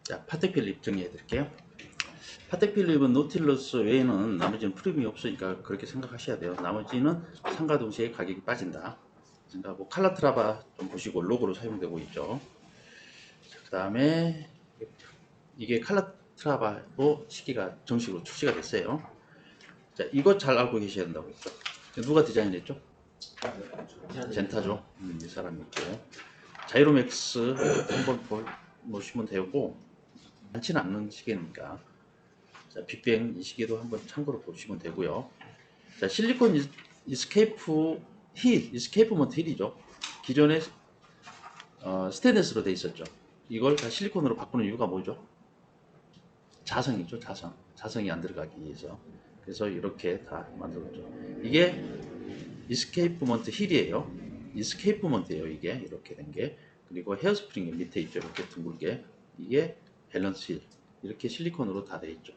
자, 파텍 필립 정리해 드릴게요. 파텍 필립은 노틸러스 외에는 나머지는 프리미엄이 없으니까 그렇게 생각하셔야 돼요. 나머지는 상가 동시에 가격이 빠진다 생각하고, 칼라트라바 좀 보시고 로고로 사용되고 있죠. 그 다음에 이게 칼라트라바로 시계가 정식으로 출시가 됐어요. 자, 이거 잘 알고 계셔야 된다고 했죠. 누가 디자인했죠? 젠타죠. 이 사람이 있고, 자이로맥스 한번 보시면 되고, 많지는 않는 시계니까. 자, 빅뱅 이 시계도 한번 참고로 보시면 되고요. 자, 실리콘 이스케이프 이스케이프먼트 힐이죠. 기존에 스테인리스로 돼 있었죠. 이걸 다 실리콘으로 바꾸는 이유가 뭐죠? 자성이죠. 자성이 안 들어가기 위해서. 그래서 이렇게 다 만들었죠. 이게 이스케이프먼트 힐이에요. 이스케이프먼트예요. 이게 이렇게 된 게. 그리고 헤어스프링이 밑에 있죠. 이렇게 둥글게. 이게 밸런스 힐. 이렇게 실리콘으로 다 돼 있죠.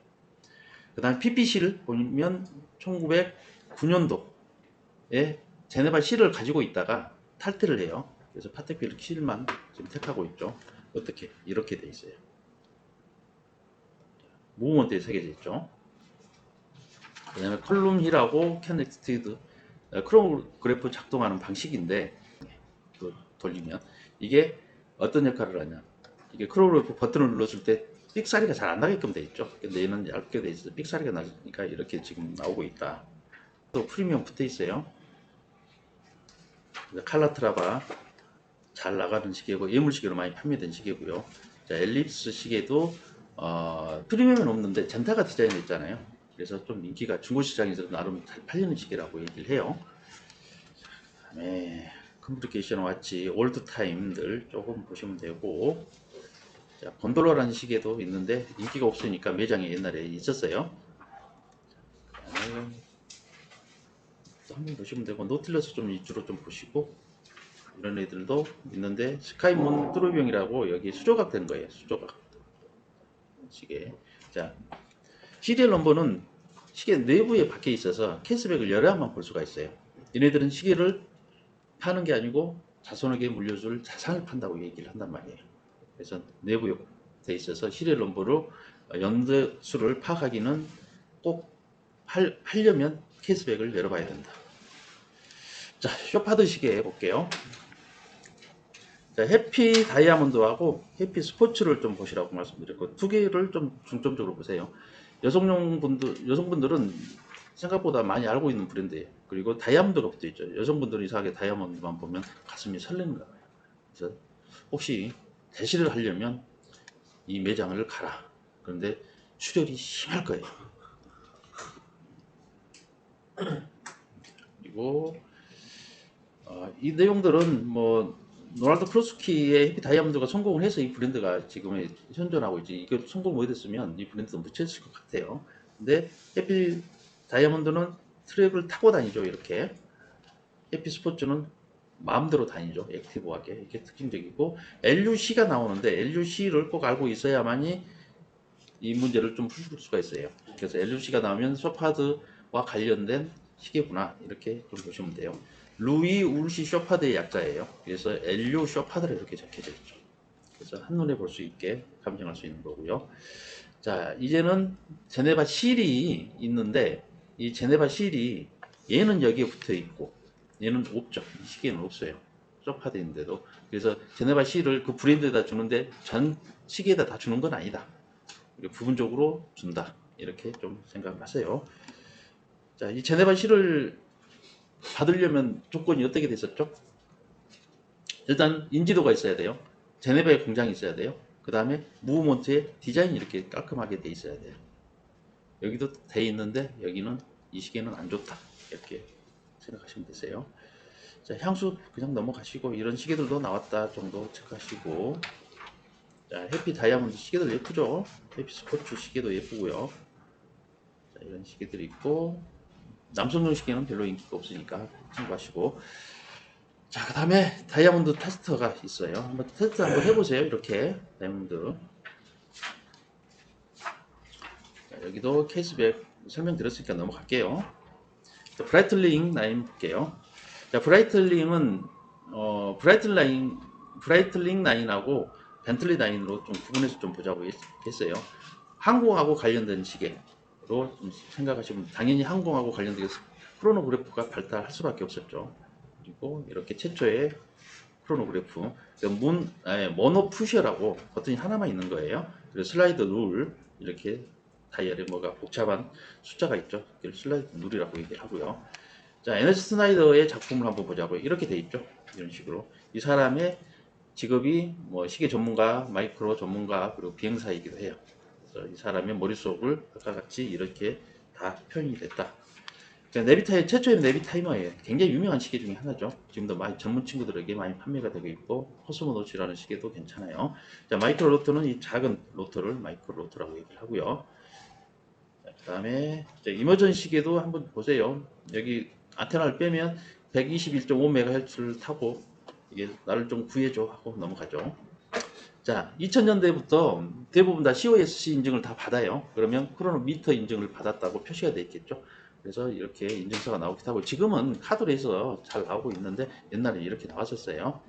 그 다음 PPC를 보면 1909년도에 제네발 실을 가지고 있다가 탈퇴를 해요. 그래서 파텍 필립 실만 지금 택하고 있죠. 어떻게? 이렇게 돼 있어요. 무브먼트에 새겨져 있죠. 그 다음에 컬룸 힐하고 커넥티드 크로노그래프 작동하는 방식인데, 돌리면 이게 어떤 역할을 하냐, 이게 크로노그래프 버튼을 눌렀을 때 삑사리가 잘 안 나게끔 돼 있죠. 근데 얘는 얇게 돼 있어서 삑사리가 나니까 이렇게 지금 나오고 있다. 또 프리미엄 붙어 있어요. 칼라트라바 잘 나가는 시계고, 예물 시계로 많이 판매된 시계고요. 자, 엘립스 시계도 프리미엄은 없는데 젠타가 디자인했잖아요. 그래서 좀 인기가 중고 시장에서 나름 잘 팔리는 시계라고 얘기를 해요. 그다음에 컴플리케이션 왓치 올드타임들 조금 보시면 되고, 자, 곤돌라라는 시계도 있는데 인기가 없으니까 매장에 옛날에 있었어요. 한번 보시면 되고, 노틸러스 좀 위주로 좀 보시고, 이런 애들도 있는데, 스카이문 뚜루병이라고 여기 수조각 된 거예요. 수조각 시계. 자, 시리얼 넘버는 시계 내부에 박혀 있어서 캐스백을 열어야만 볼 수가 있어요. 얘네들은 시계를 파는 게 아니고 자손에게 물려줄 자산을 판다고 얘기를 한단 말이에요. 그래서 내부에 돼 있어서 시리얼 넘버로 연도수를 파악하기는 꼭 하려면 캐스백을 열어봐야 된다. 자, 쇼파드 시계 볼게요. 자, 해피 다이아몬드하고 해피 스포츠를 좀 보시라고 말씀드렸고, 두 개를 좀 중점적으로 보세요. 여성분들은 생각보다 많이 알고 있는 브랜드예요. 그리고 다이아몬드가 붙어 있죠. 여성분들은 이상하게 다이아몬드만 보면 가슴이 설레는 거예요. 그래서 혹시 대시를 하려면 이 매장을 가라. 그런데 출혈이 심할 거예요. 그리고 이 내용들은 뭐 노랄드 크로스키의 해피 다이아몬드가 성공을 해서 이 브랜드가 지금 현존하고 있지, 이거 성공 못했으면 이 브랜드도 묻혔을 것 같아요. 근데 해피 다이아몬드는 트랙을 타고 다니죠. 이렇게. 해피 스포츠는 마음대로 다니죠. 액티브하게. 이게 특징적이고, LUC가 나오는데 LUC를 꼭 알고 있어야만이 이 문제를 좀 풀 수가 있어요. 그래서 LUC가 나오면 쇼파드와 관련된 시계구나, 이렇게 좀 보시면 돼요. 루이 울시 쇼파드의 약자예요. 그래서 LU 쇼파드라 이렇게 적혀져 있죠. 그래서 한눈에 볼 수 있게 감정할 수 있는 거고요. 자, 이제는 제네바 실이 있는데, 이 제네바 실이 얘는 여기에 붙어 있고 얘는 없죠. 이 시계는 없어요. 쇼파드인데도. 그래서 제네바 실을 그 브랜드에다 주는데 전 시계에다 다 주는 건 아니다. 부분적으로 준다. 이렇게 좀 생각하세요. 자, 이 제네바 실을 받으려면 조건이 어떻게 됐었죠? 일단 인지도가 있어야 돼요. 제네바에 공장이 있어야 돼요. 그 다음에 무브먼트에 디자인이 이렇게 깔끔하게 돼 있어야 돼요. 여기도 돼 있는데 여기는 이 시계는 안 좋다. 이렇게 생각하시면 되세요. 자, 향수 그냥 넘어가시고, 이런 시계들도 나왔다 정도 체크하시고, 자, 해피 다이아몬드 시계들 예쁘죠? 해피 스포츠 시계도 예쁘고요. 자, 이런 시계들이 있고, 남성용 시계는 별로 인기가 없으니까 참고하시고, 자, 그 다음에 다이아몬드 테스터가 있어요. 한번 테스트 한번 해보세요. 이렇게 다이아몬드. 자, 여기도 케이스백 설명드렸으니까 넘어갈게요. 자, 브라이틀링 라인 볼게요. 자, 브라이틀링은 브라이틀링 라인하고 벤틀리 라인으로 좀 구분해서 좀 보자고 했어요. 항공하고 관련된 시계로 좀 생각하시면 당연히 항공하고 관련된 크로노그래프가 발달할 수밖에 없었죠. 그리고 이렇게 최초의 크로노그래프, 모노푸셔라고 버튼이 하나만 있는 거예요. 그리고 슬라이드 룰, 이렇게 다이얼에 뭐가 복잡한 숫자가 있죠. 이걸 슬라이드 룰이라고 얘기를 하고요. 자, 에너지 스나이더의 작품을 한번 보자고요. 이렇게 돼 있죠. 이런 식으로. 이 사람의 직업이 뭐 시계 전문가, 마이크로 전문가, 그리고 비행사이기도 해요. 그래서 이 사람의 머릿속을 아까 같이 이렇게 다 표현이 됐다. 최초의 네비 타이머예요. 굉장히 유명한 시계 중에 하나죠. 지금도 많이 전문 친구들에게 많이 판매가 되고 있고, 코스모노치라는 시계도 괜찮아요. 자, 마이크로 로터는 이 작은 로터를 마이크로 로터라고 얘기를 하고요. 그 다음에 이머전 시계도 한번 보세요. 여기 안테나를 빼면 121.5MHz를 타고 이게 나를 좀 구해줘 하고 넘어가죠. 자, 2000년대부터 대부분 다 COSC 인증을 다 받아요. 그러면 크로노미터 인증을 받았다고 표시가 되어 있겠죠. 그래서 이렇게 인증서가 나오기도 하고, 지금은 카드레이서 잘 나오고 있는데 옛날에 이렇게 나왔었어요.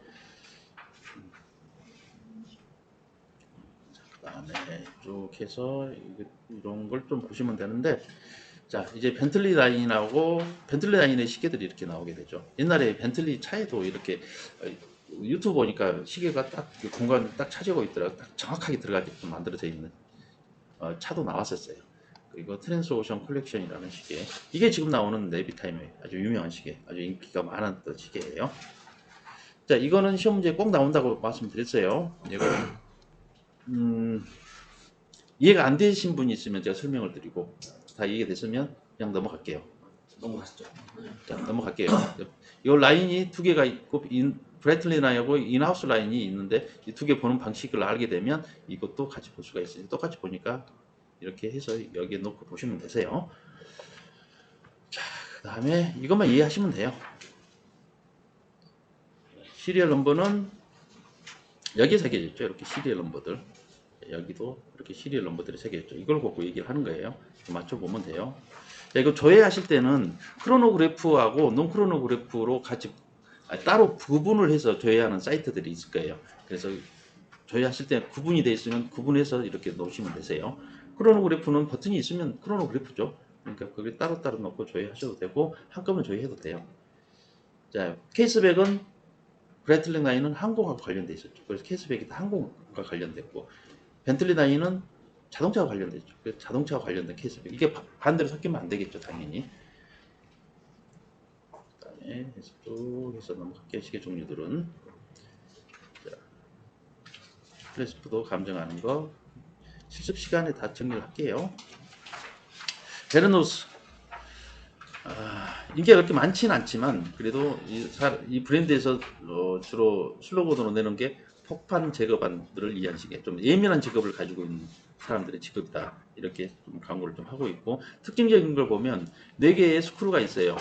그 다음에 쭉 해서 이런 걸 좀 보시면 되는데, 자, 이제 벤틀리 라인의 시계들이 이렇게 나오게 되죠. 옛날에 벤틀리 차에도 이렇게 유튜브 보니까 시계가 딱 그 공간을 딱 차지하고 있더라고요. 딱 정확하게 들어가게끔 만들어져 있는 차도 나왔었어요. 그리고 트랜스오션 컬렉션이라는 시계, 이게 지금 나오는 네비타임의 아주 유명한 시계, 아주 인기가 많았던 시계예요. 자, 이거는 시험 문제에 꼭 나온다고 말씀드렸어요. 이거는 이해가 안 되신 분이 있으면 제가 설명을 드리고, 다 이해가 됐으면 그냥 넘어갈게요. 넘어가시죠. 자, 넘어갈게요. 이 라인이 두 개가 있고, 브래틀리 라인하고 인하우스 라인이 있는데, 이 두 개 보는 방식을 알게 되면 이것도 같이 볼 수가 있어요. 똑같이 보니까 이렇게 해서 여기에 놓고 보시면 되세요. 자, 그 다음에 이것만 이해하시면 돼요. 시리얼 넘버는 여기에 새겨져 있죠. 이렇게 시리얼 넘버들. 여기도 이렇게 시리얼 넘버들이 새겨져 있죠. 이걸 보고 얘기를 하는 거예요. 맞춰보면 돼요. 자, 이거 조회하실 때는 크로노그래프하고 논크로노그래프로 같이 따로 구분을 해서 조회하는 사이트들이 있을 거예요. 그래서 조회하실 때 구분이 되어 있으면 구분해서 이렇게 놓으시면 되세요. 크로노그래프는 버튼이 있으면 크로노그래프죠. 그러니까 그게 따로따로 놓고 조회하셔도 되고 한꺼번에 조회해도 돼요. 자, 케이스백은 브래틀링 라인은 항공하고 관련돼 있었죠. 그래서 케이스백이 다 항공과 관련됐고, 벤틀리 라인은 자동차와 관련돼 있죠. 그래서 자동차와 관련된 케이스백. 이게 반대로 섞이면 안 되겠죠, 당연히. 그다음에 쭉 해서 넘어갈게요. 시계 종류들은. 자, 클래스프도 감정하는 거 실습 시간에 다 정리를 할게요. 베르노스, 인기가 그렇게 많지는 않지만 그래도 이 브랜드에서 주로 슬로건으로 내는 게 폭판 제거반들을 위한 시계, 좀 예민한 직업을 가지고 있는 사람들의 직업이다, 이렇게 좀 광고를 좀 하고 있고, 특징적인 걸 보면 4개의 스크루가 있어요.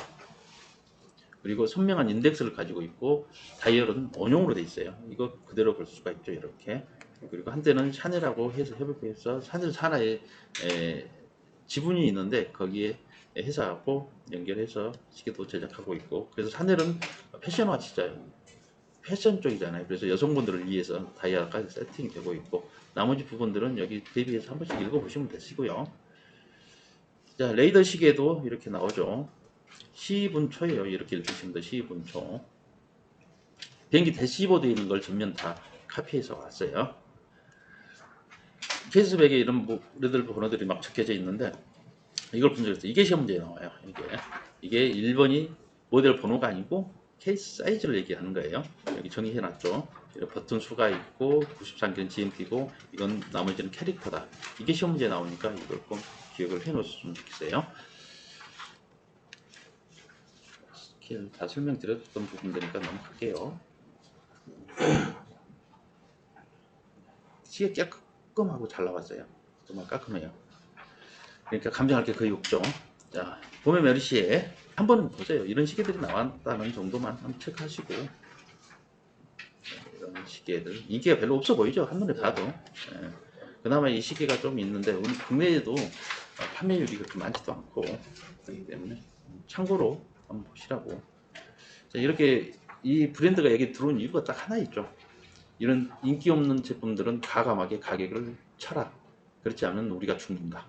그리고 선명한 인덱스를 가지고 있고, 다이얼은 원용으로 돼 있어요. 이거 그대로 볼 수가 있죠, 이렇게. 그리고 한때는 샤넬하고 해서 협업해서 샤넬 산하의 지분이 있는데 거기에 회사하고 연결해서 시계도 제작하고 있고, 그래서 샤넬은 패션화 진짜 패션 쪽이잖아요. 그래서 여성분들을 위해서 다이아까지 세팅이 되고 있고, 나머지 부분들은 여기 대비해서 한 번씩 읽어보시면 되시고요. 자, 레이더 시계도 이렇게 나오죠. 시분초예요. 이렇게 읽으시면 돼요. 시분초. 비행기 대시보드에 있는 걸 전면 다 카피해서 왔어요. 케이스백에 이런 모델 번호들이 막 적혀져 있는데, 이걸 본 적이 있어요. 이게 시험 문제에 나와요. 이게 1번이 모델 번호가 아니고 케이스 사이즈를 얘기하는 거예요. 여기 정의해 놨죠. 버튼 수가 있고 93개는 GMT고 이건 나머지는 캐릭터다. 이게 시험 문제에 나오니까 이걸 꼭 기억을 해 놓으셨으면 좋겠어요. 스킬 다 설명드렸던 부분들이니까 넘어갈게요. 시계 깔끔하고 잘 나왔어요. 정말 깔끔해요. 그러니까 감정할 게 거의 없죠. 자, 봄의 메르시에 한 번은 보세요. 이런 시계들이 나왔다는 정도만 한번 체크하시고, 이런 시계들 인기가 별로 없어 보이죠, 한눈에 봐도. 그나마 이 시계가 좀 있는데 우리 국내에도 판매율이 그렇게 많지도 않고 그렇기 때문에 참고로 한번 보시라고. 자, 이렇게 이 브랜드가 여기 들어온 이유가 딱 하나 있죠. 이런 인기 없는 제품들은 과감하게 가격을 쳐라. 그렇지 않으면 우리가 죽는다.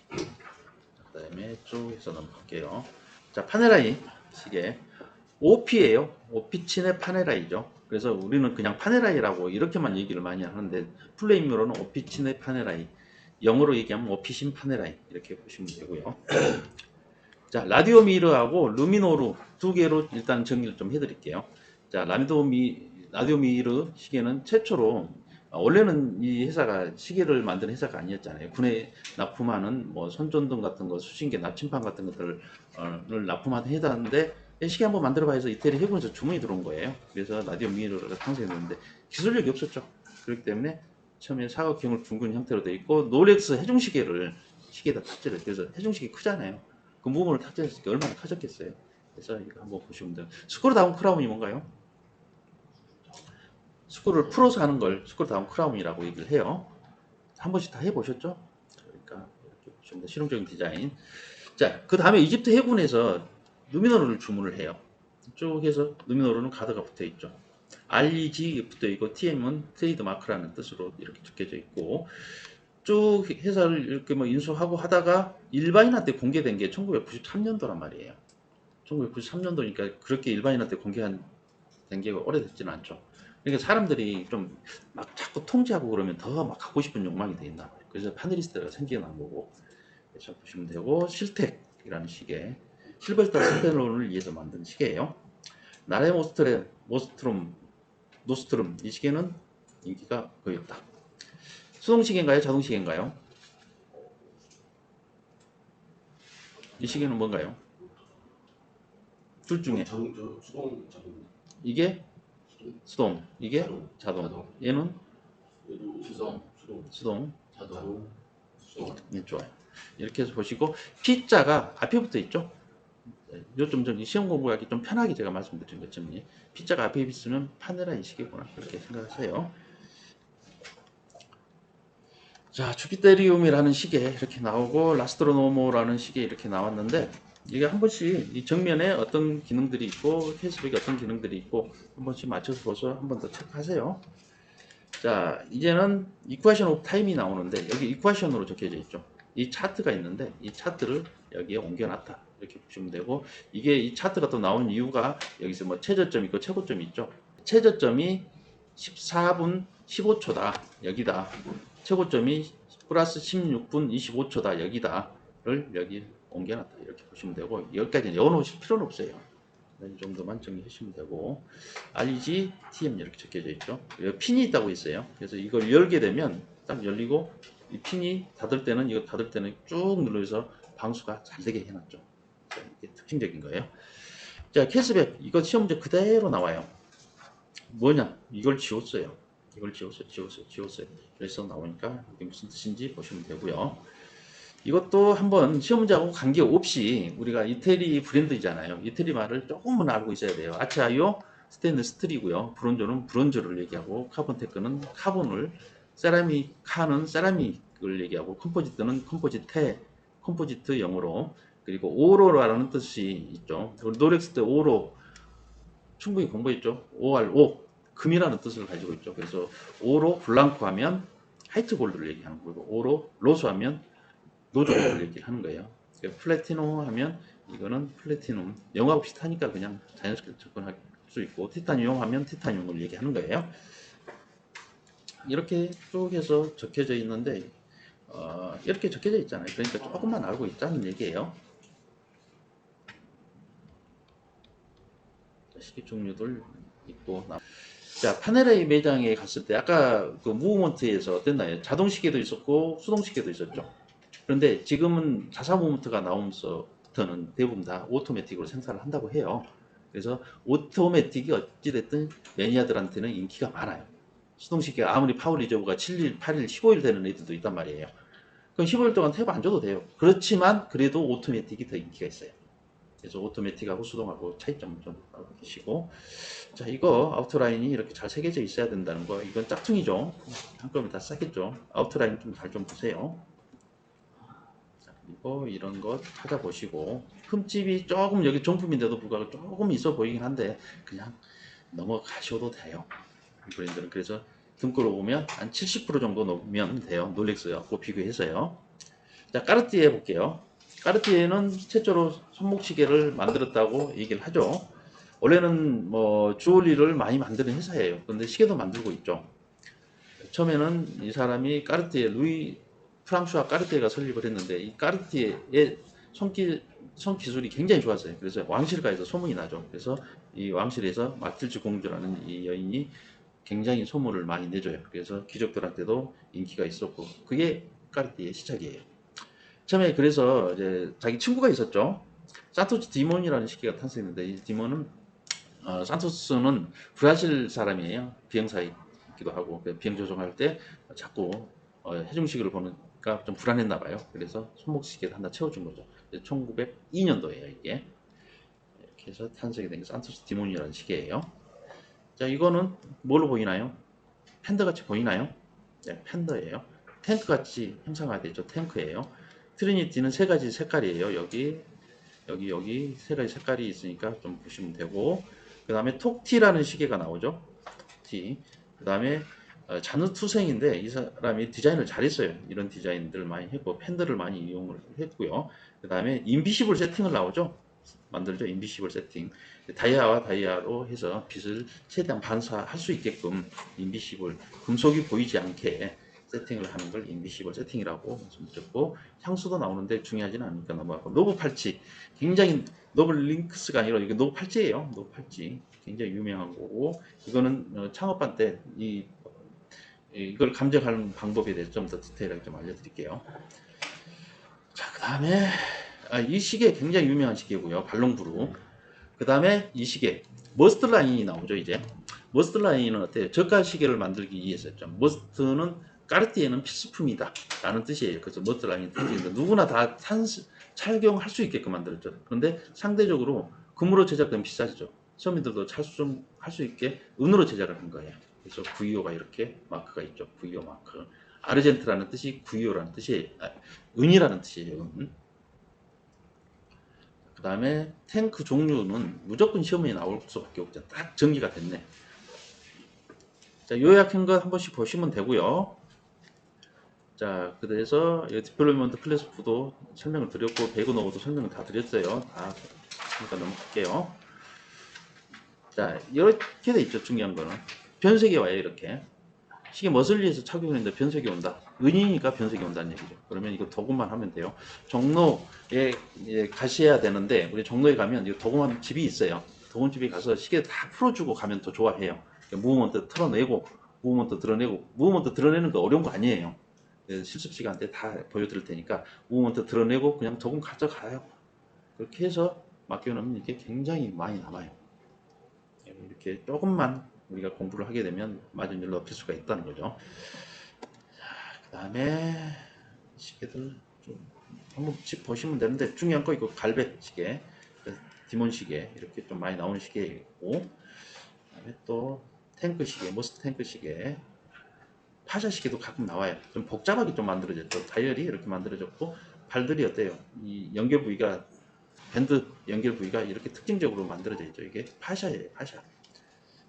그 다음에 쭉 해서 넘어갈게요. 자, 파네라이 시계. OP예요. 오피친의 파네라이죠. 그래서 우리는 그냥 파네라이라고 이렇게만 얘기를 많이 하는데 플레임으로는 오피친의 파네라이. 영어로 얘기하면 오피신 파네라이 이렇게 보시면 되고요. 자, 라디오 미러하고 루미노르 두 개로 일단 정리를 좀 해드릴게요. 자, 라디오 미러 시계는 최초로 원래는 이 회사가 시계를 만드는 회사가 아니었잖아요. 군에 납품하는 뭐 손전등 같은 거, 수신기, 나침판 같은 것들을 납품하는 회사인데 시계 한번 만들어봐 해서 이태리 해군에서 주문이 들어온 거예요. 그래서 라디오 미러가 탄생했는데 기술력이 없었죠. 그렇기 때문에 처음에 사각형을 둥근 형태로 되어 있고 롤렉스 해중시계를 시계에다 탑재를 해서 해중시계 크잖아요. 그 무음으로 탑재했으니까 얼마나 커졌겠어요. 그래서 이거 한번 보시면 돼요. 스크롤 다운 크라운이 뭔가요? 스크롤을 풀어서 하는 걸 스크롤 다운 크라운이라고 얘기를 해요. 한 번씩 다 해보셨죠? 그러니까 이렇게 보시면 돼요. 실용적인 디자인. 자, 그 다음에 이집트 해군에서 루미노르를 주문을 해요. 쭉 해서 루미노르는 가드가 붙어 있죠. REG 붙어 있고 TM은 트레이드 마크라는 뜻으로 이렇게 적혀져 있고 쭉 회사를 이렇게 뭐 인수하고 하다가 일반인한테 공개된 게 1993년도란 말이에요. 1993년도니까 그렇게 일반인한테 공개한 된 게 오래됐지는 않죠. 그러니까 사람들이 좀 막 자꾸 통제하고 그러면 더 막 갖고 싶은 욕망이 돼 있나 봐요. 그래서 파네리스트가 생겨난 거고. 그래서 보시면 되고 실텍이라는 시계 실버스타 스펠론을 위해서 만든 시계예요. 나레 노스트롬 이 시계는 인기가 거의 없다. 수동시계인가요? 자동시계인가요? 이 시계는 뭔가요? 둘 중에 수동 자동 이게 수동, 이게 자동. 자동. 얘는 수동 수동. 자동 수동. 네, 좋아요. 이렇게 해서 보시고 P자가 앞에 붙어 있죠. 요즘 좀 시험 공부하기 좀 편하게 제가 말씀드린 것처럼 P자가 앞에 있으면 파네라 이 시계구나 그렇게 생각하세요. 자, 주피테리움이라는 시계 이렇게 나오고 라스트로노모라는 시계 이렇게 나왔는데 이게 한 번씩 이 정면에 어떤 기능들이 있고 페이스북에 어떤 기능들이 있고 한 번씩 맞춰서 보서 한 번 더 체크하세요. 자, 이제는 이쿠에이션 오브 타임이 나오는데 여기 이쿠에이션으로 적혀져 있죠. 이 차트가 있는데 이 차트를 여기에 옮겨놨다 이렇게 보시면 되고 이게 이 차트가 또 나온 이유가 여기서 뭐 최저점 있고 최고점이 있죠. 최저점이 14분 15초다 여기다. 최고점이 플러스 16분 25초다 여기다를 여기 옮겨놨다 이렇게 보시면 되고 여기까지는 열어놓으실 필요는 없어요. 이 정도만 정리하시면 되고 REG, TM 이렇게 적혀져 있죠. 여기 핀이 있다고 있어요. 그래서 이걸 열게 되면 딱 열리고 이 핀이 닫을 때는 이거 닫을 때는 쭉 눌러서 방수가 잘 되게 해놨죠. 이게 특징적인 거예요. 자, 캐스백 이거 시험 문제 그대로 나와요. 뭐냐? 이걸 지웠어요. 이걸 지웠어요. 그래서 나오니까 이게 무슨 뜻인지 보시면 되고요. 이것도 한번 시험 문제하고 관계없이 우리가 이태리 브랜드잖아요. 이태리 말을 조금은 알고 있어야 돼요. 아치아요 스테인리스 스틸이고요. 브론조는 브론즈를 얘기하고 카본테크는 카본을 세라믹카는 세라믹을 얘기하고 컴포지트는 컴포지트 영어로 그리고 오로라는 뜻이 있죠. 노렉스 때 오로 충분히 공부했죠. ORO 금이라는 뜻을 가지고 있죠. 그래서 오로 블랑코 하면 화이트 골드를 얘기하는 거고 오로 로스 하면 노조를 얘기를 하는 거예요. 플래티넘 하면 이거는 플래티넘 영화 없이 타니까 그냥 자연스럽게 접근할 수 있고 티타늄 하면 티타늄을 얘기하는 거예요. 이렇게 쭉 해서 적혀져 있는데 이렇게 적혀져 있잖아요. 그러니까 조금만 알고 있다는 얘기예요. 시계 종류들 있고 자, 파네라이 매장에 갔을 때 아까 그 무브먼트에서 어땠나요? 자동 시계도 있었고 수동 시계도 있었죠. 그런데 지금은 자사 무브먼트가 나오면서부터는 대부분 다 오토매틱으로 생산을 한다고 해요. 그래서 오토매틱이 어찌됐든 매니아들한테는 인기가 많아요. 수동 시계가 아무리 파워 리저브가 7일, 8일, 15일 되는 애들도 있단 말이에요. 그럼 15일 동안 탭 안 줘도 돼요. 그렇지만 그래도 오토매틱이 더 인기가 있어요. 그래서 오토매틱하고 수동하고 차이점을 좀 알고 계시고 자 이거 아우트라인이 이렇게 잘 새겨져 있어야 된다는 거 이건 짝퉁이죠. 한꺼번에 다 쌌겠죠. 아우트라인 좀 잘 좀 보세요. 그리고 이런 거 찾아보시고 흠집이 조금 여기 정품인데도 불구하고 조금 있어 보이긴 한데 그냥 넘어가셔도 돼요. 이 브랜드는. 그래서 등급으로 보면 한 70% 정도 넣으면 돼요. 롤렉스하고 비교해서요. 자, 까르띠에 볼게요. 까르띠에는 최초로 손목시계를 만들었다고 얘기를 하죠. 원래는 뭐 주얼리를 많이 만드는 회사예요. 그런데 시계도 만들고 있죠. 처음에는 이 사람이 까르띠에, 루이 프랑스와 까르띠에가 설립을 했는데 이 까르띠에의 손기술이 굉장히 좋았어요. 그래서 왕실가에서 소문이 나죠. 그래서 이 왕실에서 마틸즈 공주라는 이 여인이 굉장히 소문을 많이 내줘요. 그래서 귀족들한테도 인기가 있었고 그게 까르띠에의 시작이에요. 처음에 그래서 이제 자기 친구가 있었죠. 산토스 디몬이라는 시계가 탄생했는데 이 디몬은 산토스는 브라질 사람이에요. 비행사이기도 하고 비행 조종할 때 자꾸 해중시계를 보니까 좀 불안했나 봐요. 그래서 손목시계를 하나 채워준 거죠. 1902년도에요 이게. 이렇게 해서 탄생이 된 게 산토스 디몬이라는 시계예요. 자, 이거는 뭘로 보이나요? 팬더 같이 보이나요? 네, 팬더예요. 탱크 같이 형상화되죠. 탱크예요. 트리니티는 세 가지 색깔이에요. 여기 세 가지 색깔이 있으니까 좀 보시면 되고, 그 다음에 톡티라는 시계가 나오죠. 톡티. 그 다음에 잔우투생인데 이 사람이 디자인을 잘했어요. 이런 디자인들을 많이 했고 팬들을 많이 이용을 했고요. 그 다음에 인비시블 세팅을 나오죠. 만들죠. 인비시블 세팅. 다이아와 다이아로 해서 빛을 최대한 반사할 수 있게끔 인비시블, 금속이 보이지 않게 세팅을 하는 걸 인비시블 세팅이라고 말씀드렸고, 향수도 나오는데 중요하지는 않으니까 넘어가고, 노브 팔찌. 굉장히 노브 링크스가 아니라 이게 노브 팔찌예요. 노브 팔찌. 굉장히 유명한 거고, 이거는 창업반 때 이걸 감정하는 방법에 대해서 좀 더 디테일하게 좀 알려드릴게요. 자, 그 다음에 이 시계 굉장히 유명한 시계고요. 발롱브루. 그 다음에 이 시계 머스트 라인이 나오죠. 이제 머스트 라인은 어때요? 저가 시계를 만들기 위해서 했죠. 머스트는 까르띠에는 필수품이다 라는 뜻이에요. 그래서 머스트 라인이 탄생인데 누구나 다 착용할 수 있게끔 만들었죠. 그런데 상대적으로 금으로 제작된 비싸죠. 서민들도 할 수 있게 은으로 제작을 한 거예요. 그래서 VO가 이렇게 마크가 있죠. VO 마크. 아르젠트라는 뜻이 VO라는 뜻이에요. 은이라는 뜻이에요. 그 다음에 탱크 종류는 무조건 시험에 나올 수밖에 없죠. 딱 정리가 됐네. 자, 요약한 거 한 번씩 보시면 되고요. 자, 그래서 디플로이먼트 클래스프도 설명을 드렸고 배그노브도 설명을 다 드렸어요. 다 그러니까 넘어갈게요. 자, 이렇게 돼 있죠. 중요한 거는 변색이 와요. 이렇게 시계 머슬리에서 착용했는데 변색이 온다. 은이니까 변색이 온다는 얘기죠. 그러면 이거 도금만 하면 돼요. 종로에 가셔야 되는데 우리 종로에 가면 이 도금하는 집이 있어요. 도금집에 가서 시계 다 풀어주고 가면 더 좋아해요. 무브먼트 털어내고 무브먼트 드러내고 무브먼트 드러내는 거 어려운 거 아니에요. 실습 시간 때 다 보여드릴 테니까 무브먼트 드러내고 그냥 도금 가져가요. 그렇게 해서 맡겨놓으면 이게 굉장히 많이 남아요. 이렇게 조금만 우리가 공부를 하게 되면 마진율을 높일 수가 있다는 거죠. 그 다음에 시계들 좀 한번 보시면 되는데 중요한 거 이거 갈배 시계, 디몬 시계 이렇게 좀 많이 나오는 시계이고, 그다음에 또 탱크 시계, 머스트 탱크 시계, 파샤 시계도 가끔 나와요. 좀 복잡하게 좀 만들어졌죠. 다이얼이 이렇게 만들어졌고 발들이 어때요? 이 연결 부위가 밴드 연결 부위가 이렇게 특징적으로 만들어져 있죠. 이게 파샤예요. 파샤.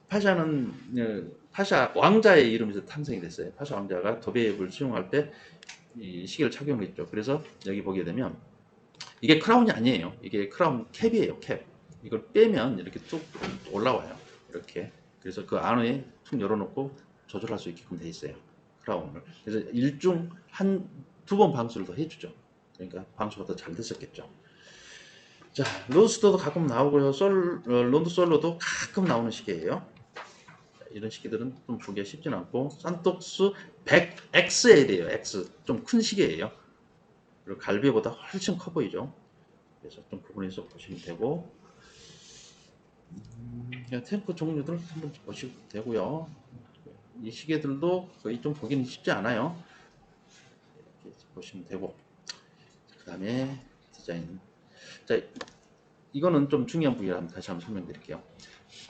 파샤는 파샤 왕자의 이름에서 탄생이 됐어요. 파샤 왕자가 도배앱을 수용할 때 이 시계를 착용했죠. 그래서 여기 보게 되면 이게 크라운이 아니에요. 이게 크라운 캡이에요. 캡. 이걸 빼면 이렇게 쭉 올라와요. 이렇게. 그래서 그 안에 툭 열어놓고 조절할 수 있게끔 돼 있어요. 크라운을. 그래서 일중 한 두 번 방수를 더 해주죠. 그러니까 방수가 더 잘 됐었겠죠. 자, 로스터도 가끔 나오고요. 론드 솔로도 가끔 나오는 시계예요. 이런 시계들은 좀 보기가 쉽진 않고, 산톡스 100XL이에요. X. 좀 큰 시계예요. 그리고 갈비보다 훨씬 커 보이죠. 그래서 좀 구분해서 보시면 되고, 탱크 종류들 한번 보시면 되고요. 이 시계들도 거의 좀 보기는 쉽지 않아요. 이렇게 보시면 되고, 그 다음에 디자인. 자, 이거는 좀 중요한 부위라 다시 한번 설명드릴게요.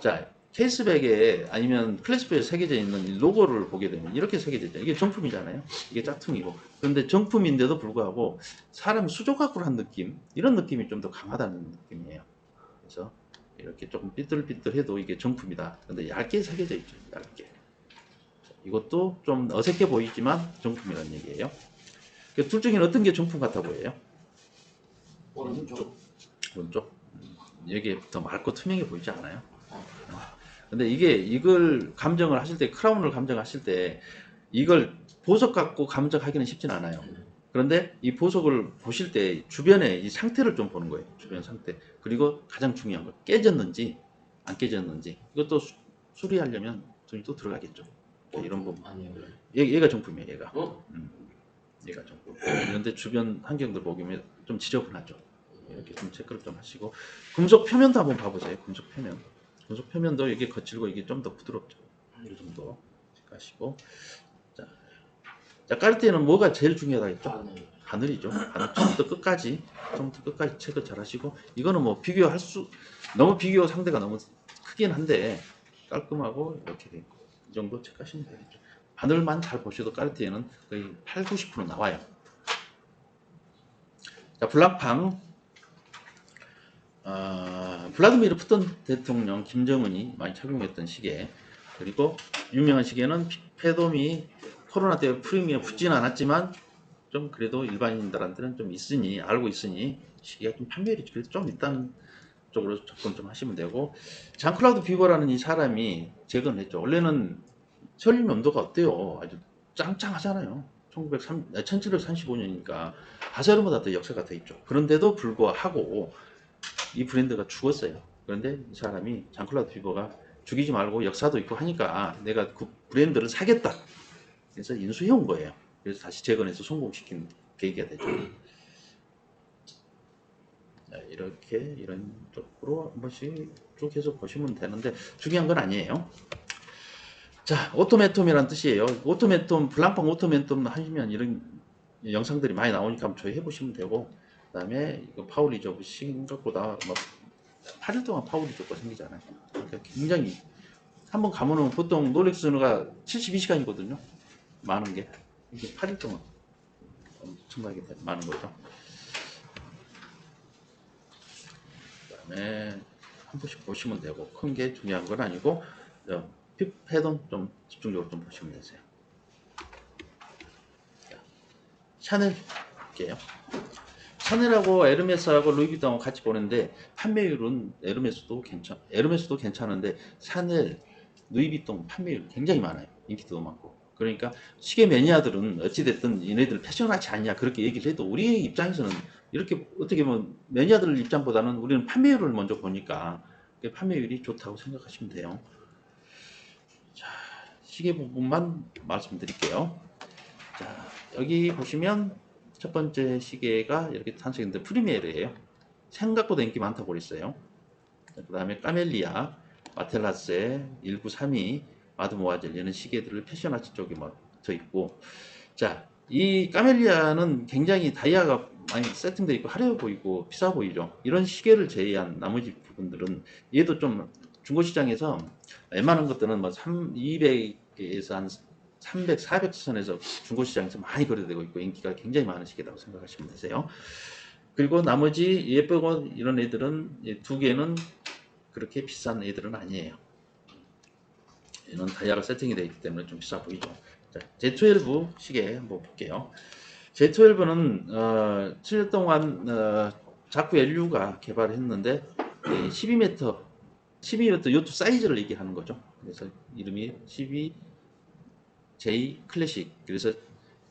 자, 케이스백에 아니면 클래스백에 새겨져 있는 이 로고를 보게 되면 이렇게 새겨져 있죠. 이게 정품이잖아요. 이게 짝퉁이고. 그런데 정품인데도 불구하고 사람 수조각으로 한 느낌, 이런 느낌이 좀 더 강하다는 느낌이에요. 그래서 이렇게 조금 삐뚤삐뚤해도 이게 정품이다. 근데 얇게 새겨져 있죠. 얇게. 이것도 좀 어색해 보이지만 정품이라는 얘기예요. 둘 중에는 어떤 게 정품 같아 보여요? 오른쪽. 오른쪽? 여기에 더 맑고 투명해 보이지 않아요? 근데 이걸 감정을 하실 때, 크라운을 감정하실 때, 이걸 보석 갖고 감정하기는 쉽진 않아요. 그런데 이 보석을 보실 때 주변의 이 상태를 좀 보는 거예요. 주변 상태. 그리고 가장 중요한 거, 깨졌는지, 안 깨졌는지. 이것도 수리하려면 돈이 또 들어가겠죠. 이런 부분. 아니에요. 얘가 정품이에요, 얘가. 어? 얘가 정품. 그런데 주변 환경들 보면 좀 지저분하죠. 이렇게 좀 체크를 좀 하시고, 금속 표면도 한번 봐보세요. 금속 표면. 금속 표면도 이게 거칠고 이게 좀 더 부드럽죠. 이 정도 체크하시고. 자, 깔 때는 뭐가 제일 중요하다 했죠? 아니에요. 바늘이죠. 바늘 처음부터 끝까지 체크 잘 하시고, 이거는 뭐 너무 비교 상대가 너무 크긴 한데, 깔끔하고 이렇게 돼 있고, 이 정도 체크하시면 되겠죠. 바늘만 잘 보셔도 까르띠에는 거의 8, 90% 나와요. 자, 블랑팡. 블라디미르 푸틴 대통령 김정은이 많이 착용했던 시계, 그리고 유명한 시계는 페돔이 코로나 때문에 프리미엄 붙지는 않았지만 좀 그래도 일반인들한테는 좀 알고 있으니 시계가 좀 판매율이 그래도 좀 있다는 쪽으로 접근 좀 하시면 되고, 장클라우드 비버라는 이 사람이 재건했죠. 원래는 설립 연도가 어때요? 아주 짱짱하잖아요. 1735년이니까 바세르보다 더 역사가 더 있죠. 그런데도 불구하고 이 브랜드가 죽었어요. 그런데 이 사람이 장클라우드 비버가 죽이지 말고 역사도 있고 하니까 내가 그 브랜드를 사겠다. 그래서 인수해 온 거예요. 그래서 다시 재건해서 성공시킨 계기가 되죠. 자, 이렇게 이런 쪽으로 한 번씩 쭉 해서 보시면 되는데 중요한 건 아니에요. 자, 오토메톰이란 뜻이에요. 오토메톰, 블랑팡 오토메톰 하시면 이런 영상들이 많이 나오니까 한번 저희 해보시면 되고, 그 다음에 이거 파울리조브 생각보다 뭐 8일 동안 파울리조브가 생기잖아요. 그러니까 굉장히 한번 가면은 보통 롤렉스가 72시간이거든요. 많은 게. 이게 8일 동안 엄청나게 많은 거죠. 그 다음에 한 번씩 보시면 되고, 큰 게 중요한 건 아니고, 픽패던 좀 집중적으로 좀 보시면 되세요. 샤넬 볼게요. 샤넬하고 에르메스하고 루이비통하고 같이 보는데 판매율은 에르메스도 괜찮은데 샤넬, 루이비통 판매율 굉장히 많아요. 인기도 많고. 그러니까 시계 매니아들은 어찌됐든 얘네들 패션하지 않냐 그렇게 얘기를 해도 우리 입장에서는 이렇게 어떻게 보면 매니아들 입장보다는 우리는 판매율을 먼저 보니까 판매율이 좋다고 생각하시면 돼요. 자, 시계 부분만 말씀드릴게요. 자, 여기 보시면 첫 번째 시계가 이렇게 탄생했는데 프리메르예요. 생각보다 인기 많다고 그랬어요. 그 다음에 까멜리아, 마텔라세, 1932, 마드모아젤 이런 시계들을 패션아치 쪽에 더 있고, 자, 이 까멜리아는 굉장히 다이아가 많이 세팅되어 있고 화려해 보이고 비싸 보이죠. 이런 시계를 제외한 나머지 부분들은 얘도 좀 중고시장에서 웬만한 것들은 뭐 200에서 한 300, 400선에서 중고시장에서 많이 거래되고 있고 인기가 굉장히 많은 시계라고 생각하시면 되세요. 그리고 나머지 예쁘고 이런 애들은 두 개는 그렇게 비싼 애들은 아니에요. 얘는 다이아가 세팅이 되어 있기 때문에 좀 비싸 보이죠. 자, Z12 시계 한번 볼게요. Z12는 7년 동안 자쿠 LU가 개발했는데 12m 요트 사이즈를 얘기하는 거죠. 그래서 이름이 12J 클래식, 그래서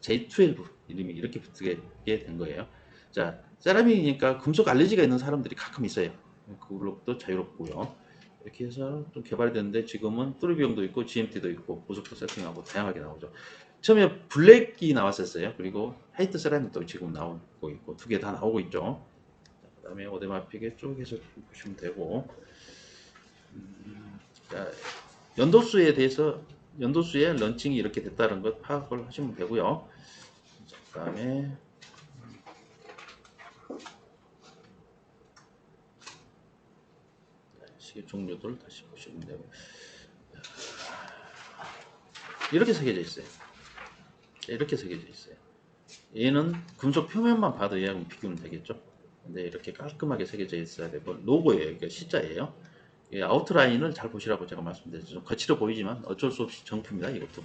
J12 이름이 이렇게 붙게 된 거예요. 자, 세라믹이니까 금속 알레르기가 있는 사람들이 가끔 있어요. 그걸로도 자유롭고요. 이렇게 해서 좀 개발이 됐는데 지금은 뚜르비용도 있고 GMT도 있고 보석도 세팅하고 다양하게 나오죠. 처음에 블랙이 나왔었어요. 그리고 화이트 세라믹도 지금 나오고 있고 두 개 다 나오고 있죠. 그 다음에 오데마픽에 쭉 해서 보시면 되고, 자, 연도수의 런칭이 이렇게 됐다는 것 파악을 하시면 되고요. 그 다음에 시계 종류들 다시 보시면 되고 이렇게 새겨져 있어요. 이렇게 새겨져 있어요. 얘는 금속 표면만 봐도 얘하고 비교는 되겠죠. 근데 이렇게 깔끔하게 새겨져 있어야 되고 로고예요. 이게 C자예요. 이 아웃라인을 잘 보시라고 제가 말씀드렸죠. 좀 거칠어 보이지만 어쩔 수 없이 정품이다. 이것도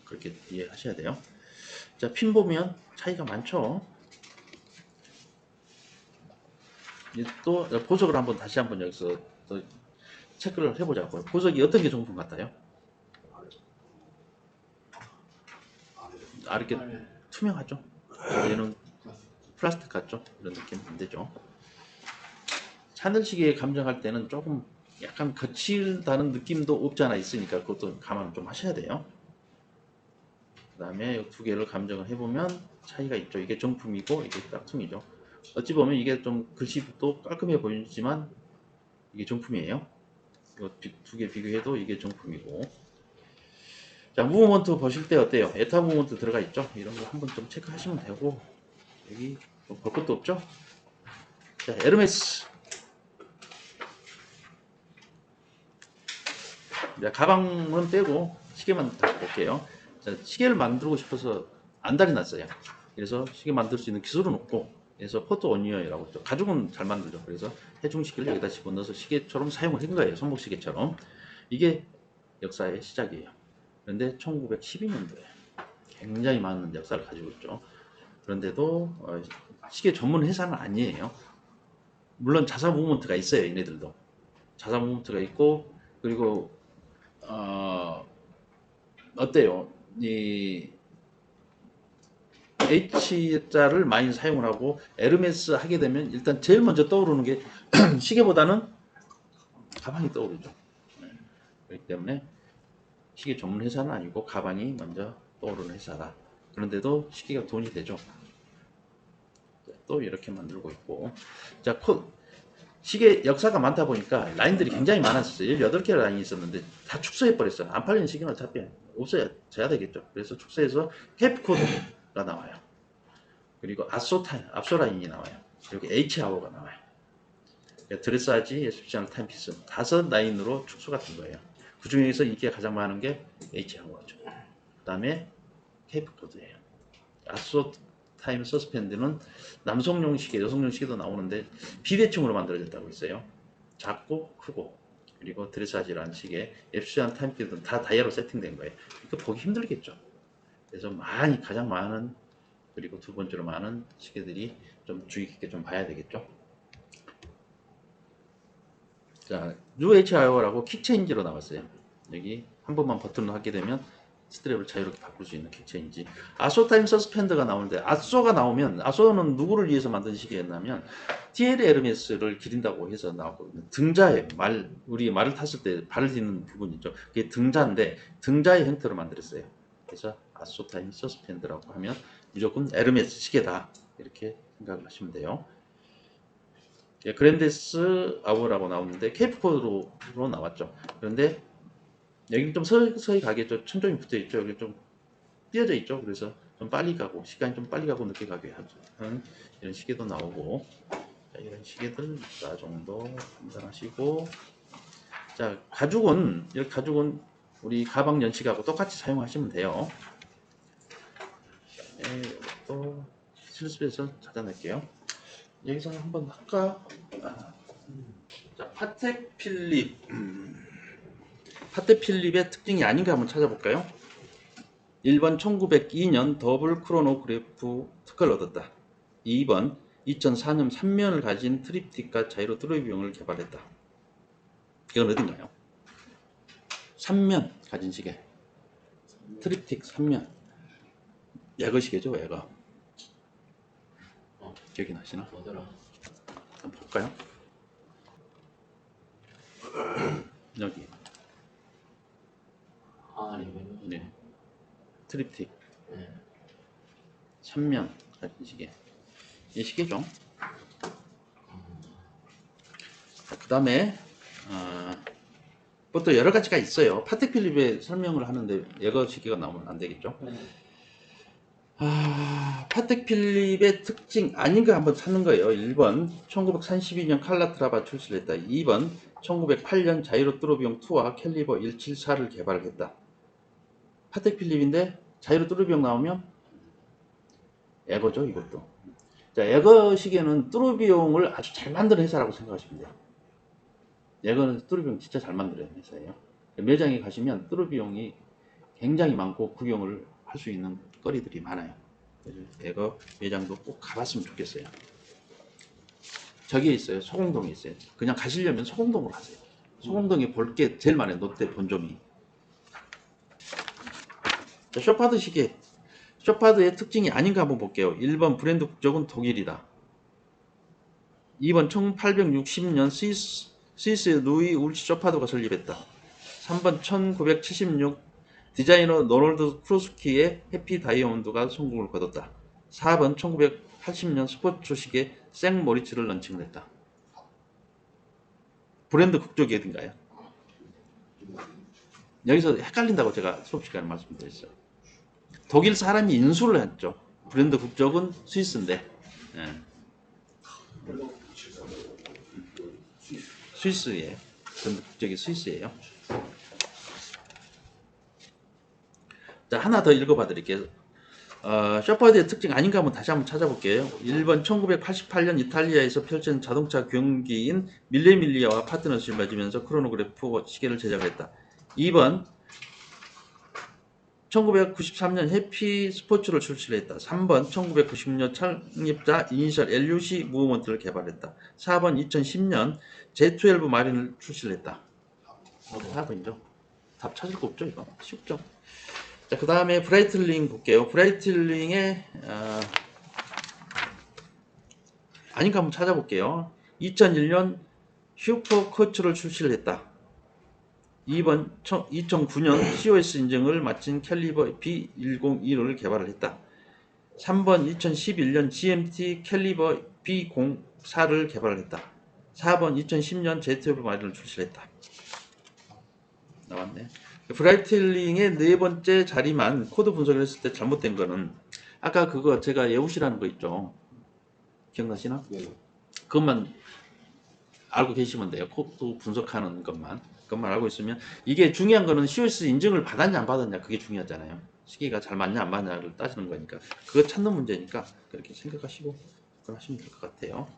그렇게 이해하셔야 돼요. 자, 핀 보면 차이가 많죠. 또 보석을 한번 다시 한번 여기서 또 체크를 해보자고요. 보석이 어떤 게 정품 같아요? 이렇게 투명하죠. 얘는 플라스틱 같죠. 이런 느낌 안 되죠. 하늘시계 감정할 때는 조금 약간 거칠다는 느낌도 없지 않아 있으니까 그것도 감안을 좀 하셔야 돼요. 그 다음에 두 개를 감정을 해보면 차이가 있죠. 이게 정품이고 이게 짝퉁이죠. 어찌 보면 이게 좀 글씨도 깔끔해 보이지만 이게 정품이에요. 이거 두 개 비교해도 이게 정품이고. 자, 무브먼트 보실 때 어때요? 에타 무브먼트 들어가 있죠? 이런 거 한번 좀 체크하시면 되고 여기 볼 것도 없죠? 자, 에르메스. 자, 가방은 빼고 시계만 다시 볼게요. 자, 시계를 만들고 싶어서 안달이 났어요. 그래서 시계 만들 수 있는 기술은 없고, 그래서 포토 온이어라고 했죠. 가죽은 잘 만들죠. 그래서 해중시계를 여기다 집어넣어서 시계처럼 사용을 한 거예요. 손목시계처럼. 이게 역사의 시작이에요. 그런데 1912년도에 굉장히 많은 역사를 가지고 있죠. 그런데도 시계 전문 회사는 아니에요. 물론 자사 무브먼트가 있어요. 얘네들도 자사 무브먼트가 있고, 그리고 어때요? 이 H자를 많이 사용을 하고 에르메스 하게 되면 일단 제일 먼저 떠오르는 게 시계보다는 가방이 떠오르죠. 그렇기 때문에 시계 전문 회사는 아니고 가방이 먼저 떠오르는 회사다. 그런데도 시계가 돈이 되죠. 또 이렇게 만들고 있고, 자, 시계 역사가 많다 보니까 라인들이 굉장히 많았어요. 18개 라인이 있었는데 다 축소해 버렸어요. 안 팔리는 시계는 어차피 없어져야 되겠죠. 그래서 축소해서 캡코드가 나와요. 그리고 앞소 라인이 나와요. 여기 H아워가 나와요. 드레스아지, 에스피시널 타임피스 5라인으로 축소가 된 거예요. 그 중에서 이게 가장 많은 게 H아워죠. 그 다음에 케이프코드예요. 아소 타임 서스펜드는 남성용 시계, 여성용 시계도 나오는데 비대칭으로 만들어졌다고 했어요. 작고 크고, 그리고 드레스아지라는 시계, 앱시안 타임피드는 다 다이아로 세팅된 거예요. 이거 보기 힘들겠죠. 그래서 가장 많은, 그리고 두 번째로 많은 시계들이 좀 주의 깊게 좀 봐야 되겠죠. 자, UHIO라고 킥체인지로 나왔어요. 여기 한 번만 버튼을 하게 되면 스트랩을 자유롭게 바꿀 수 있는 킥체인지. 아소 타임 서스펜더가 나오는데, 아소가 나오면, 아소는 누구를 위해서 만든 시계였냐면 TL 에르메스를 기린다고 해서 나왔거든요. 등자에 우리 말을 탔을 때 발을 딛는 부분이죠. 그게 등자인데 등자의 형태로 만들었어요. 그래서 아소 타임 서스펜더라고 하면 무조건 에르메스 시계다, 이렇게 생각을 하시면 돼요. 그랜데스 아워라고 나오는데 케이프코드로 나왔죠. 그런데 여기는 좀 서서히 가겠죠. 천정이 붙어 있죠. 여기 좀 띄어져 있죠. 그래서 좀 빨리 가고, 시간이 좀 빨리 가고 늦게 가게 하죠. 이런 시계도 나오고, 자, 이런 시계들 자 정도 판단하시고, 자, 가죽은 우리 가방 연식하고 똑같이 사용하시면 돼요. 또 실습에서 찾아낼게요. 여기서 한번 할까? 자, 파텍 필립의 특징이 아닌가 한번 찾아볼까요? 1번 1902년 더블 크로노그래프 특허를 얻었다. 2번 2004년 3면을 가진 트립틱과 자이로 드라이빙을 개발했다. 이건 어딘가요? 3면 가진 시계. 트립틱 3면. 외거 시계죠, 외거. 기억이 나시나? 뭐더라? 한번 볼까요? 여기. 이거는 네. 트립틱 네. 3면 가진 시계. 이 시계죠. 그 다음에 또 여러 가지가 있어요. 파텍 필립의 설명을 하는데 예거 시계가 나오면 안 되겠죠. 파텍 필립의 특징 아닌 거 한번 찾는 거예요. 1번 1932년 칼라트라바 출시를 했다. 2번 1908년 자이로 뚜르비용 2와 캘리버 174를 개발했다. 파텍 필립인데 자이로 뚜르비용 나오면 에거죠, 이것도. 자, 에거 시계는 뚜르비용을 아주 잘 만드는 회사라고 생각하시면 돼요. 에거는 뚜르비용 진짜 잘 만드는 회사예요. 매장에 가시면 뚜르비용이 굉장히 많고 구경을 할 수 있는 거리들이 많아요. 그래서 에거 매장도 꼭 가봤으면 좋겠어요. 저기에 있어요. 소공동에 있어요. 그냥 가시려면 소공동으로 가세요. 소공동에 볼 게 제일 많아요. 롯데 본점이. 자, 쇼파드 시계. 쇼파드의 특징이 아닌가 한번 볼게요. 1번 브랜드 국적은 독일이다. 2번 1860년 스위스의 루이 울치 쇼파드가 설립했다. 3번 1976 디자이너 노널드 크루스키의 해피 다이아몬드가 성공을 거뒀다. 4번 1980년 스포츠 시계 생 모리츠를 런칭을 했다. 브랜드 국적이 어딘가요? 여기서 헷갈린다고 제가 수업 시간에 말씀드렸어요. 독일 사람이 인수를 했죠. 브랜드 국적은 스위스인데, 예. 스위스에 브랜드 국적이 스위스예요. 자, 하나 더 읽어봐 드릴게요. 쇼파드의 특징 아닌가 한번 다시 한번 찾아볼게요. 1번 1988년 이탈리아에서 펼쳐진 자동차 경기인 밀레밀리아와 파트너십을 맺으면서 크로노그래프 시계를 제작했다. 2번 1993년 해피 스포츠를 출시했다. 3번 1990년 창립자 이니셜 LUC 무브먼트를 개발했다. 4번 2010년 J12 마린을 출시했다. 4번이죠. 답 찾을 거 없죠, 이거. 쉽죠. 자, 그 다음에 브라이틀링 볼게요. 브라이틀링의 아닌가 한번 찾아볼게요. 2001년 슈퍼커츠를 출시를 했다. 2번 2009년 COS 인증을 마친 캘리버 B101을 개발을 했다. 3번 2011년 GMT 캘리버 B04를 개발을 했다. 4번 2010년 Z12 마린을 출시했다. 나왔네. 브라이틀링의 네 번째 자리만 코드 분석을 했을 때 잘못된 거는 아까 그거 제가 예우시라는 거 있죠. 기억나시나? 네. 그것만 알고 계시면 돼요. 코드 분석하는 것만 알고 있으면 이게 중요한 거는 COS 인증을 받았냐 안 받았냐 그게 중요하잖아요. 시계가 잘 맞냐 안 맞냐를 따지는 거니까 그거 찾는 문제니까 그렇게 생각하시고 그걸 하시면 될 것 같아요.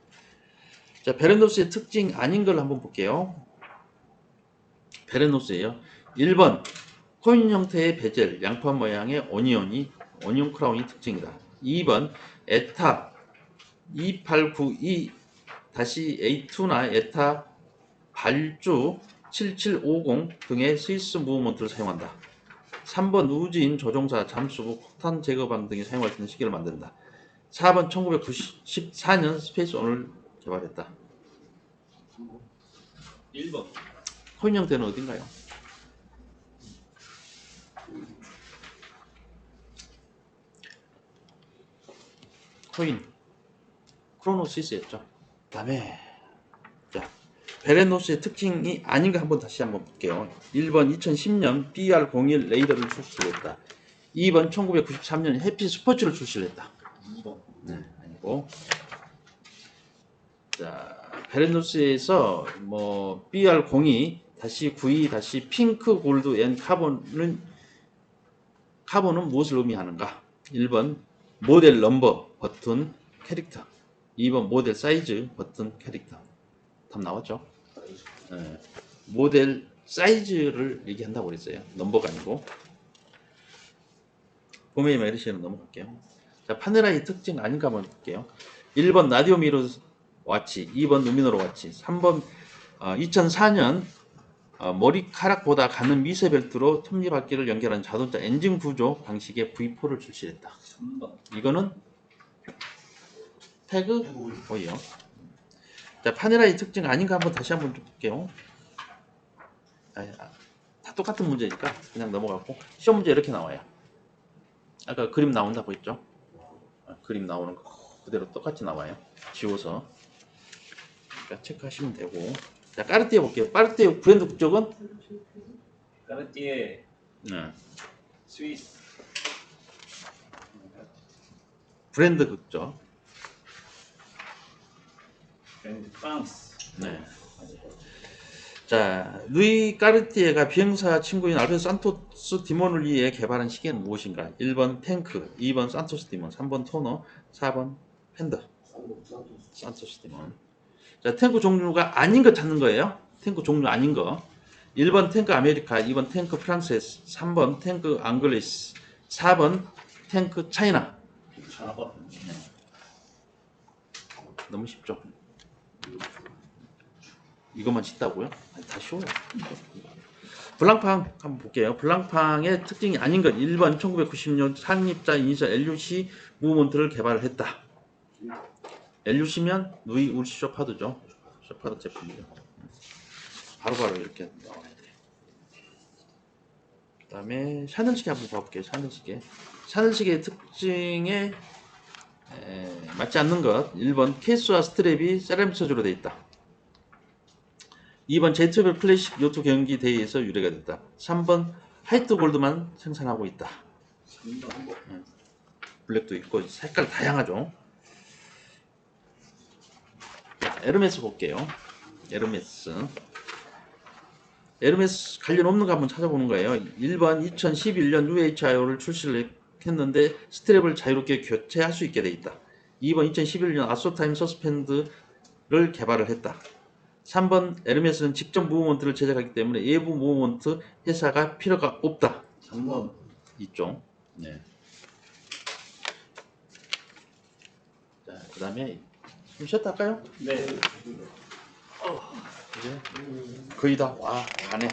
자, 베레노스의 특징 아닌 걸 한번 볼게요. 베레노스예요. 1번 코인 형태의 베젤, 양파 모양의 오니온 크라운이 특징이다. 2번 에타 2892-A2나 에타 발주 7750 등의 스위스 무브먼트를 사용한다. 3번 우주인 조종사, 잠수부, 폭탄 제거방 등이 사용할 수 있는 시계를 만든다. 4번 1994년 스페이스 온을 개발했다. 1번. 코인 형태는 어딘가요? 코인 크로노시스였죠. 그 다음에 자, 베레노스의 특징이 아닌가 다시 한번 볼게요. 1번 2010년 BR01 레이더를 출시했다. 2번 1993년 해피 스포츠를 출시했다. 2번. 네, 아니고. 자, 베레노스에서 뭐 BR02 92 핑크 골드 앤 카본은 무엇을 의미하는가? 1번 모델 넘버 버튼 캐릭터, 2번 모델 사이즈 버튼 캐릭터. 답 나왔죠? 네, 모델 사이즈를 얘기한다고 그랬어요. 넘버가 아니고. 보메이 메르시는 넘어갈게요. 자, 파네라의 특징 아닌가 한번 볼게요. 1번 라디오 미러 와치, 2번 루미노로 와치, 3번 2004년 머리카락보다 가는 미세 벨트로 톱니바퀴를 연결하는 자동차 엔진 구조 방식의 V4를 출시했다. 3번. 이거는 태그 오이요. 자, 파네라의 특징 아닌가 다시 한번 좀 볼게요. 다 똑같은 문제니까 그냥 넘어가고 시험 문제 이렇게 나와요. 아까 그림 나온다고 했죠? 그림 나오는 거 그대로 똑같이 나와요. 지워서. 그러니까 체크하시면 되고. 자, 까르띠에 볼게요. 까르띠에 브랜드 국적은? 까르띠에 네. 스위스. 브랜드 국적. 브랜드 프랑스. 네. 자, 루이 까르티에가 비행사 친구인 알베르토 산토스 디몬을 위해 개발한 시계는 무엇인가? 1번 탱크, 2번 산토스 디몬, 3번 토너, 4번 팬더. 산토스 디몬. 자, 탱크 종류가 아닌 거 찾는 거예요. 탱크 종류 아닌 거. 1번 탱크 아메리카, 2번 탱크 프랑세스, 3번 탱크 앙글레스, 4번 탱크 차이나. 4번. 너무 쉽죠? 이것만 쉽다고요? 아니, 다 쉬워요. 블랑팡 한번 볼게요. 블랑팡의 특징이 아닌 것. 1번 1990년 창립자 이니셜 LUC 무브먼트를 개발을 했다. LUC면 루이 울시 쇼파드죠. 쇼파드 제품이죠. 바로바로 이렇게 나와야 돼요. 그 다음에 샤넬시계 한번 봐볼게요. 샤넬시계. 샤넬시계의 특징에 맞지 않는 것. 1번 케이스와 스트랩이 세라믹 소재로 되어 있다. 2번 제트별 클래식 요트 경기 대회에서 유래가 됐다. 3번 화이트 골드만 생산하고 있다. 3번. 블랙도 있고 색깔 다양하죠. 에르메스 볼게요. 에르메스 관련 없는 거 한번 찾아보는 거예요. 1번 2011년 UHIO를 출시를 했는데 스트랩을 자유롭게 교체할 수 있게 돼 있다. 2번 2011년 아소타임 서스펜드를 개발을 했다. 3번 에르메스는 직접 무브먼트를 제작하기 때문에 외부 무브먼트 회사가 필요가 없다. 3번. 있죠. 네. 자, 그 다음에 좀 쉬었다 할까요? 네. 이제 거의 다 와, 가네.